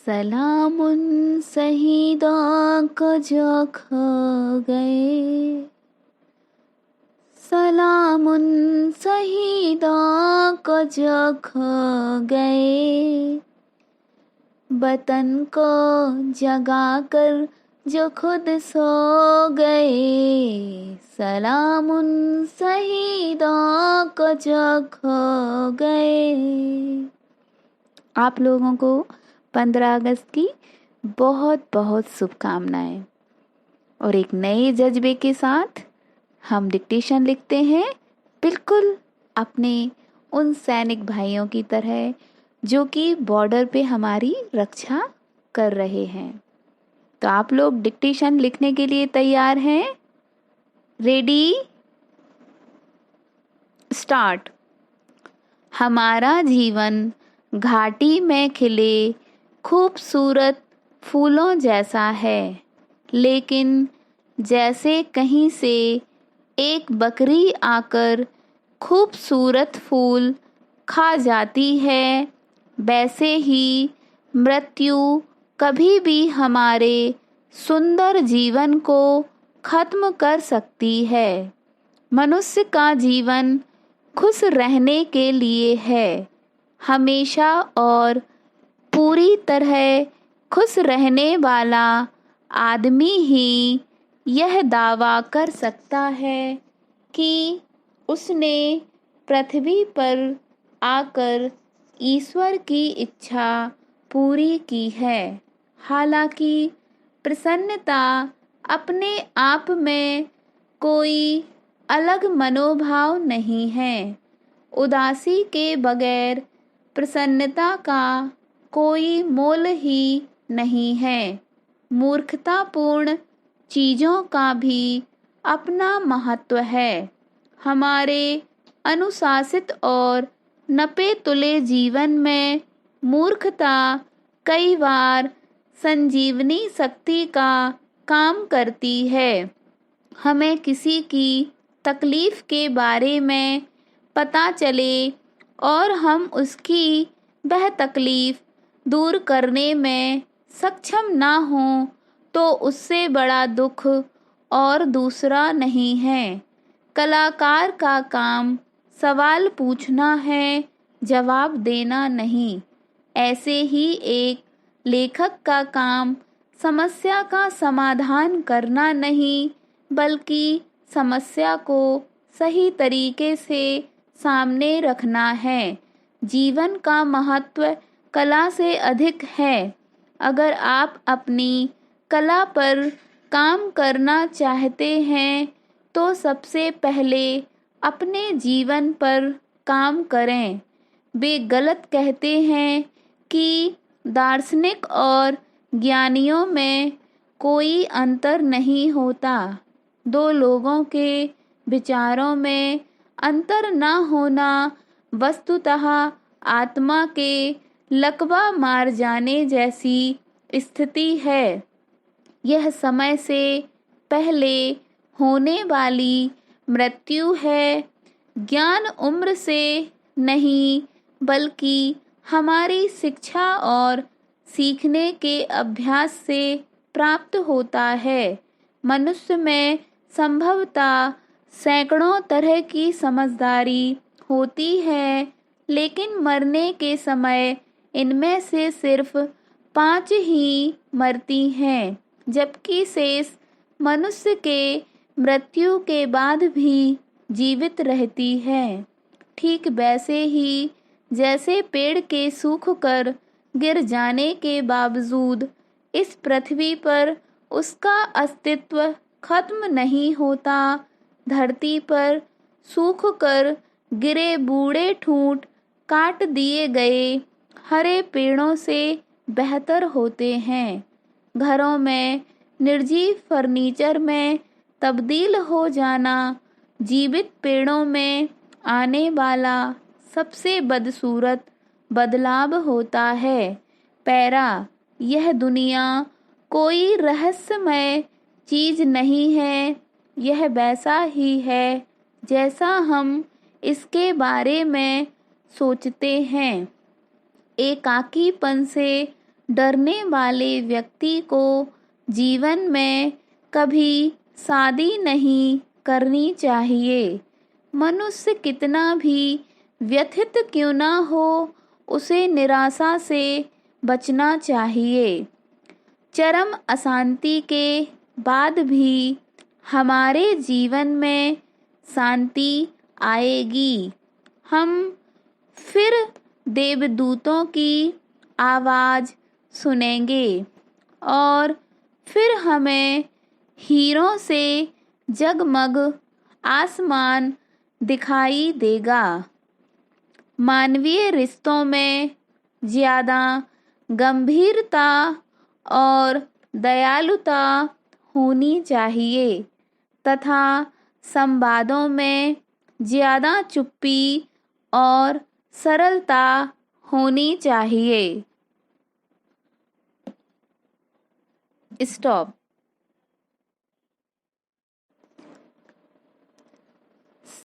सलामुन शहीदों को जो खो गए, सलामुन शहीदों को जो खो गए, वतन को जगा कर जो खुद सो गए। सलामुन शहीदों को जो खो गए। आप लोगों को 15 अगस्त की बहुत बहुत शुभकामनाएं। और एक नए जज्बे के साथ हम डिक्टेशन लिखते हैं, बिल्कुल अपने उन सैनिक भाइयों की तरह जो कि बॉर्डर पे हमारी रक्षा कर रहे हैं। तो आप लोग डिक्टेशन लिखने के लिए तैयार हैं? Ready, start. हमारा जीवन घाटी में खिले खूबसूरत फूलों जैसा है, लेकिन जैसे कहीं से एक बकरी आकर खूबसूरत फूल खा जाती है, वैसे ही मृत्यु कभी भी हमारे सुंदर जीवन को खत्म कर सकती है। मनुष्य का जीवन खुश रहने के लिए है, हमेशा और पूरी तरह खुश रहने वाला आदमी ही यह दावा कर सकता है कि उसने पृथ्वी पर आकर ईश्वर की इच्छा पूरी की है। हालांकि प्रसन्नता अपने आप में कोई अलग मनोभाव नहीं है। उदासी के बगैर प्रसन्नता का कोई मोल ही नहीं है। मूर्खतापूर्ण चीज़ों का भी अपना महत्व है। हमारे अनुशासित और नपे तुले जीवन में मूर्खता कई बार संजीवनी शक्ति का काम करती है। हमें किसी की तकलीफ के बारे में पता चले और हम उसकी वह तकलीफ दूर करने में सक्षम ना हों, तो उससे बड़ा दुख और दूसरा नहीं है। कलाकार का काम सवाल पूछना है, जवाब देना नहीं। ऐसे ही एक लेखक का काम समस्या का समाधान करना नहीं, बल्कि समस्या को सही तरीके से सामने रखना है। जीवन का महत्व कला से अधिक है। अगर आप अपनी कला पर काम करना चाहते हैं, तो सबसे पहले अपने जीवन पर काम करें। वे गलत कहते हैं कि दार्शनिक और ज्ञानियों में कोई अंतर नहीं होता। दो लोगों के विचारों में अंतर न होना वस्तुतः आत्मा के लकवा मार जाने जैसी स्थिति है। यह समय से पहले होने वाली मृत्यु है। ज्ञान उम्र से नहीं, बल्कि हमारी शिक्षा और सीखने के अभ्यास से प्राप्त होता है। मनुष्य में संभवतः सैकड़ों तरह की समझदारी होती है, लेकिन मरने के समय इनमें से सिर्फ 5 ही मरती हैं, जबकि शेष मनुष्य के मृत्यु के बाद भी जीवित रहती है। ठीक वैसे ही जैसे पेड़ के सूखकर गिर जाने के बावजूद इस पृथ्वी पर उसका अस्तित्व खत्म नहीं होता, धरती पर सूखकर गिरे बूढ़े ठूंठ काट दिए गए हरे पेड़ों से बेहतर होते हैं। घरों में निर्जीव फर्नीचर में तब्दील हो जाना जीवित पेड़ों में आने वाला सबसे बदसूरत बदलाव होता है। पैरा, यह दुनिया कोई रहस्यमय चीज नहीं है। यह वैसा ही है जैसा हम इसके बारे में सोचते हैं। एकाकीपन से डरने वाले व्यक्ति को जीवन में कभी शादी नहीं करनी चाहिए। मनुष्य कितना भी व्यथित क्यों न हो, उसे निराशा से बचना चाहिए। चरम अशांति के बाद भी हमारे जीवन में शांति आएगी। हम फिर देवदूतों की आवाज़ सुनेंगे और फिर हमें हीरों से जगमग आसमान दिखाई देगा। मानवीय रिश्तों में ज़्यादा गंभीरता और दयालुता होनी चाहिए तथा संवादों में ज़्यादा चुप्पी और सरलता होनी चाहिए। स्टॉप।